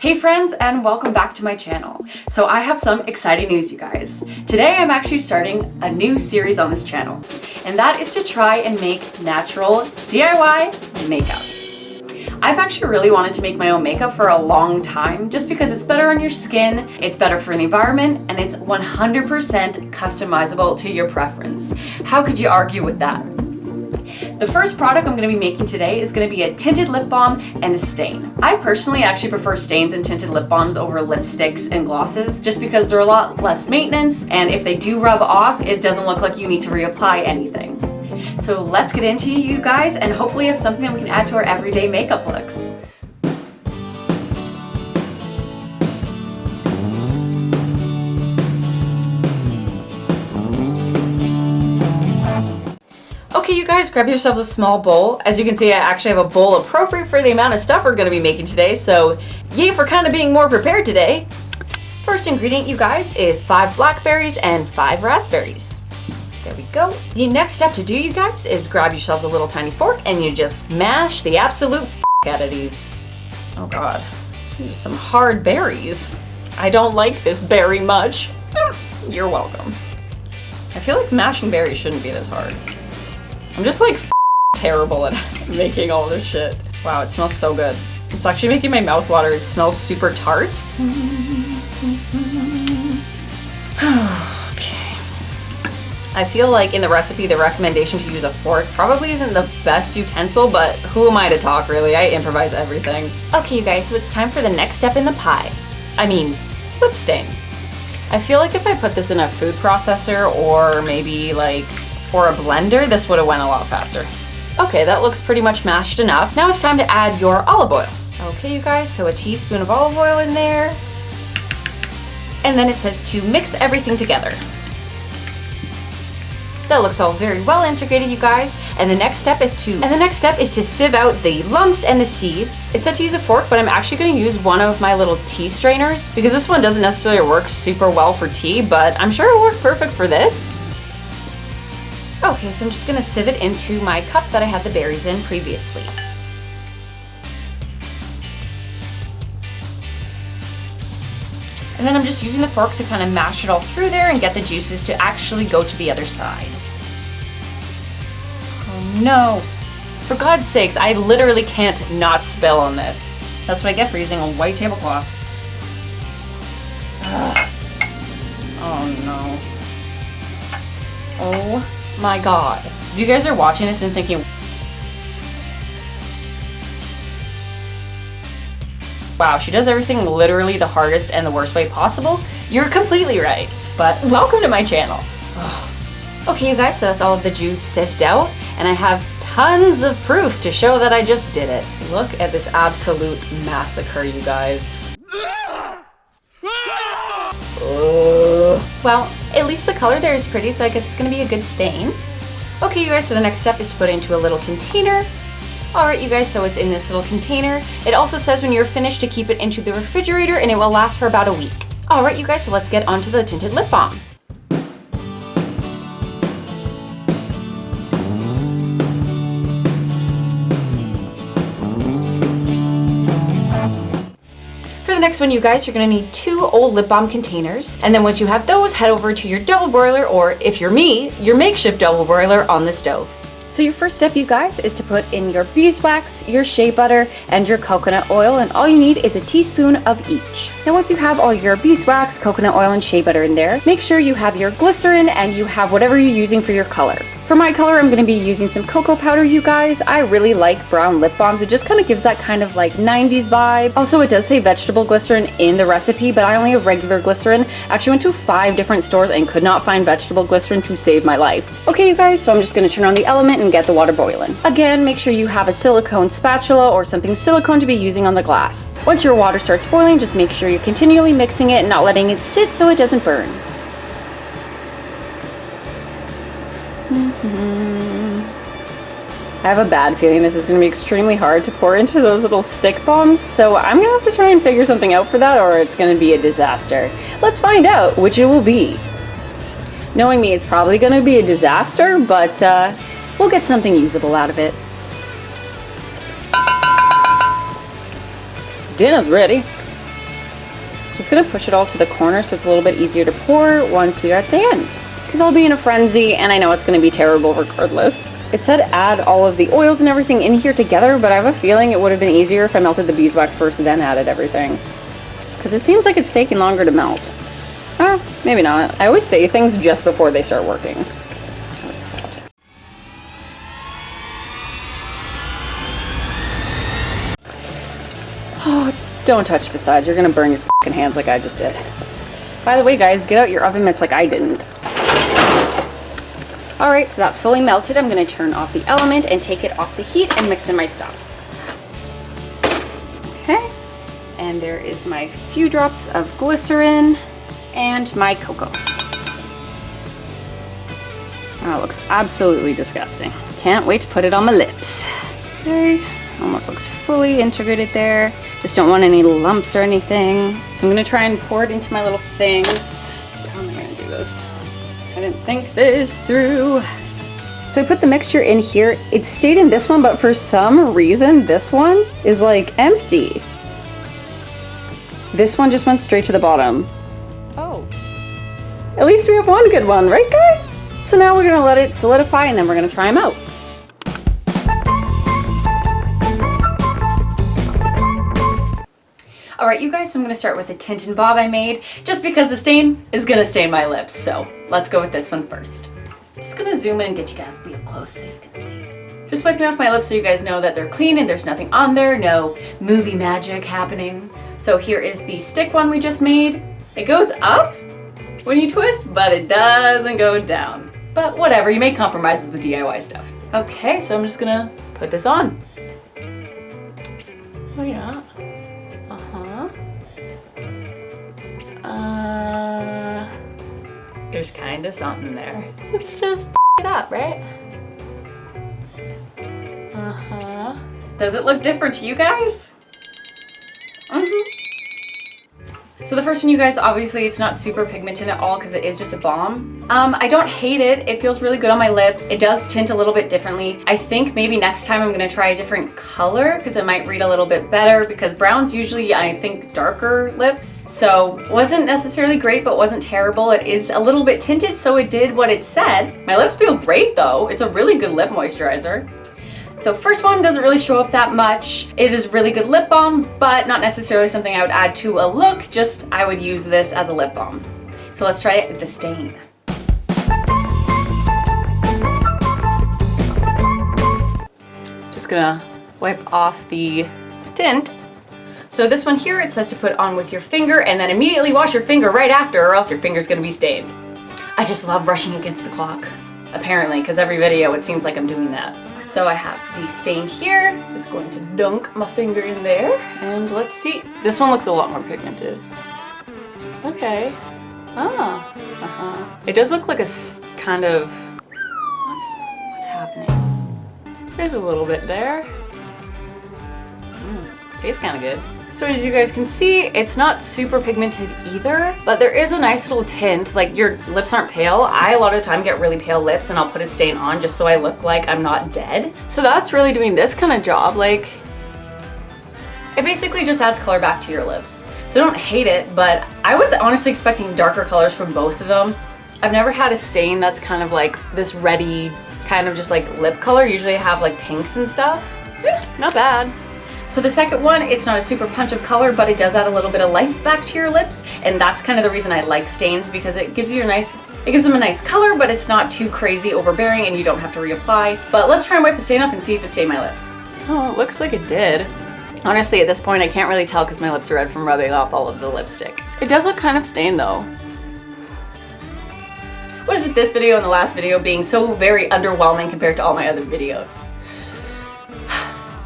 Hey friends, and welcome back to my channel. So I have some exciting news, you guys. Today I'm actually starting a new series on this channel, and that is to try and make natural DIY makeup. I've actually really wanted to make my own makeup for a long time just because it's better on your skin, it's better for the environment, and it's 100% customizable to your preference. How could you argue with that? The first product I'm going to be making today is going to be a tinted lip balm and a stain. I personally actually prefer stains and tinted lip balms over lipsticks and glosses just because they're a lot less maintenance, and if they do rub off, it doesn't look like you need to reapply anything. So let's get into it, you guys, and hopefully have something that we can add to our everyday makeup looks. Okay, you guys, grab yourselves a small bowl. As you can see, I actually have a bowl appropriate for the amount of stuff we're going to be making today, so yay for kind of being more prepared today. First ingredient, you guys, is 5 blackberries and 5 raspberries. There we go. The next step to do, you guys, is grab yourselves a little tiny fork and you just mash the absolute f*** out of these. Oh god, these are some hard berries. I don't like this berry much. You're welcome. I feel like mashing berries shouldn't be this hard. I'm just like terrible at making all this shit. Wow, it smells so good. It's actually making my mouth water. It smells super tart. Okay. I feel like in the recipe, the recommendation to use a fork probably isn't the best utensil, but who am I to talk, really? I improvise everything. Okay, you guys, so it's time for the next step in the pie. I mean, lip stain. I feel like if I put this in a food processor or maybe like or a blender, this would have went a lot faster. Okay, that looks pretty much mashed enough. Now it's time to add your olive oil. Okay, you guys, so a teaspoon of olive oil in there. And then it says to mix everything together. That looks all very well integrated, you guys. And the next step is to sieve out the lumps and the seeds. It said to use a fork, but I'm actually going to use one of my little tea strainers because this one doesn't necessarily work super well for tea, but I'm sure it'll work perfect for this. Okay, so I'm just gonna sieve it into my cup that I had the berries in previously. And then I'm just using the fork to kind of mash it all through there and get the juices to actually go to the other side. Oh no. For God's sakes, I literally can't not spill on this. That's what I get for using a white tablecloth. Ugh. Oh no. Oh my god. If you guys are watching this and thinking, wow, she does everything literally the hardest and the worst way possible, you're completely right. But welcome to my channel. Ugh. Okay, you guys, so that's all of the juice sieved out, and I have tons of proof to show that I just did it. Look at this absolute massacre, you guys. Well, at least the color there is pretty, so I guess it's gonna be a good stain. Okay, you guys, so the next step is to put it into a little container. Alright, you guys, so it's in this little container. It also says when you're finished to keep it into the refrigerator, and it will last for about a week. Alright, you guys, so let's get onto the tinted lip balm. The next one, you guys, you're gonna need 2 old lip balm containers, and then once you have those, head over to your double broiler, or if you're me, your makeshift double broiler on the stove. So your first step, you guys, is to put in your beeswax, your shea butter, and your coconut oil, and all you need is a teaspoon of each. Now once you have all your beeswax, coconut oil, and shea butter in there, make sure you have your glycerin and you have whatever you're using for your color. For my color, I'm going to be using some cocoa powder, you guys. I really like brown lip balms. It just kind of gives that kind of like 90s vibe. Also, it does say vegetable glycerin in the recipe, but I only have regular glycerin. I actually went to 5 different stores and could not find vegetable glycerin to save my life. Okay, you guys, so I'm just going to turn on the element and get the water boiling. Again, make sure you have a silicone spatula or something silicone to be using on the glass. Once your water starts boiling, just make sure you're continually mixing it and not letting it sit so it doesn't burn. I have a bad feeling this is going to be extremely hard to pour into those little stick bombs, so I'm going to have to try and figure something out for that, or it's going to be a disaster. Let's find out which it will be. Knowing me, it's probably going to be a disaster, but we'll get something usable out of it. Dinner's ready. Just gonna push it all to the corner so it's a little bit easier to pour once we are at the end. Because I'll be in a frenzy and I know it's gonna be terrible regardless. It said add all of the oils and everything in here together, but I have a feeling it would have been easier if I melted the beeswax first and then added everything. Because it seems like it's taking longer to melt. Oh, maybe not. I always say things just before they start working. Oh, it's hot. Oh, don't touch the sides. You're gonna burn your fucking hands like I just did. By the way, guys, get out your oven mitts like I didn't. All right, so that's fully melted. I'm gonna turn off the element and take it off the heat and mix in my stuff. Okay, and there is my few drops of glycerin and my cocoa. Oh, it looks absolutely disgusting. Can't wait to put it on my lips. Okay, almost looks fully integrated there. Just don't want any lumps or anything. So I'm gonna try and pour it into my little things. How am I gonna do this? I didn't think this through. So I put the mixture in here. It stayed in this one, but for some reason, this one is like empty. This one just went straight to the bottom. Oh. At least we have one good one, right guys? So now we're gonna let it solidify and then we're gonna try them out. All right, you guys, so I'm gonna start with the Tinted bob I made, just because the stain is gonna stain my lips. So let's go with this one first. Just gonna zoom in and get you guys real close so you can see. Just wiping off my lips so you guys know that they're clean and there's nothing on there, no movie magic happening. So here is the stick one we just made. It goes up when you twist, but it doesn't go down. But whatever, you make compromises with DIY stuff. Okay, so I'm just gonna put this on. Oh yeah. There's kind of something there. Let's just it up, right? Does it look different to you guys? So the first one, you guys, obviously it's not super pigmented at all because it is just a balm. I don't hate it. It feels really good on my lips. It does tint a little bit differently. I think maybe next time I'm gonna try a different color because it might read a little bit better, because brown's usually, I think, darker lips. So wasn't necessarily great, but wasn't terrible. It is a little bit tinted, so it did what it said. My lips feel great though. It's a really good lip moisturizer. So first one doesn't really show up that much. It is really good lip balm, but not necessarily something I would add to a look, just I would use this as a lip balm. So let's try it with the stain. Just gonna wipe off the tint. So this one here, it says to put on with your finger and then immediately wash your finger right after, or else your finger's gonna be stained. I just love rushing against the clock, apparently, because every video it seems like I'm doing that. So I have the stain here. Just going to dunk my finger in there. And let's see. This one looks a lot more pigmented. Okay. It does look like a kind of, what's happening? There's a little bit there. Tastes kind of good. So as you guys can see, it's not super pigmented either, but there is a nice little tint. Like, your lips aren't pale. I a lot of the time get really pale lips and I'll put a stain on just so I look like I'm not dead. So that's really doing this kind of job. Like, it basically just adds color back to your lips. So don't hate it, but I was honestly expecting darker colors from both of them. I've never had a stain that's kind of like this reddy, kind of just like lip color. Usually I have like pinks and stuff. Not bad. So the second one, it's not a super punch of color, but it does add a little bit of life back to your lips. And that's kind of the reason I like stains, because it gives you it gives them a nice color, but it's not too crazy overbearing and you don't have to reapply. But let's try and wipe the stain off and see if it stained my lips. Oh, it looks like it did. Honestly, at this point, I can't really tell because my lips are red from rubbing off all of the lipstick. It does look kind of stained though. What is with this video and the last video being so very underwhelming compared to all my other videos?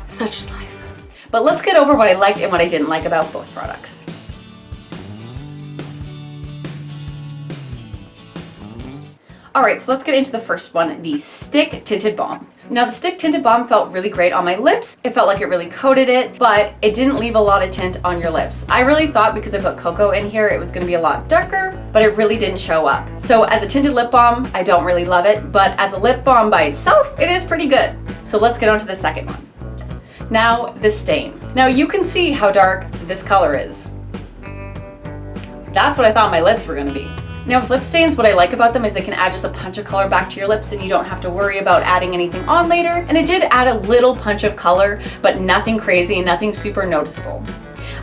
Such is life. But let's get over what I liked and what I didn't like about both products. All right, so let's get into the first one, the Stick Tinted Balm. Now the Stick Tinted Balm felt really great on my lips. It felt like it really coated it, but it didn't leave a lot of tint on your lips. I really thought because I put cocoa in here, it was gonna be a lot darker, but it really didn't show up. So as a tinted lip balm, I don't really love it, but as a lip balm by itself, it is pretty good. So let's get on to the second one. Now, the stain. Now you can see how dark this color is. That's what I thought my lips were gonna be. Now with lip stains, what I like about them is they can add just a punch of color back to your lips and you don't have to worry about adding anything on later. And it did add a little punch of color, but nothing crazy and nothing super noticeable.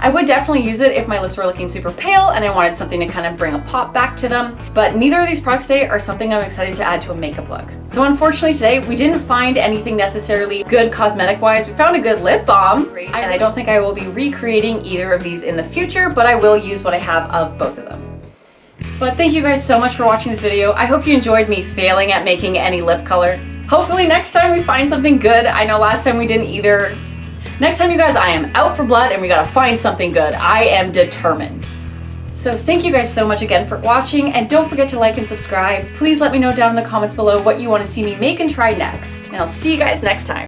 I would definitely use it if my lips were looking super pale and I wanted something to kind of bring a pop back to them, but neither of these products today are something I'm excited to add to a makeup look. So unfortunately today, we didn't find anything necessarily good cosmetic-wise. We found a good lip balm, and I don't think I will be recreating either of these in the future, but I will use what I have of both of them. But thank you guys so much for watching this video. I hope you enjoyed me failing at making any lip color. Hopefully next time we find something good. I know last time we didn't either. Next time, you guys, I am out for blood and we gotta find something good. I am determined. So thank you guys so much again for watching, and don't forget to like and subscribe. Please let me know down in the comments below what you want to see me make and try next. And I'll see you guys next time.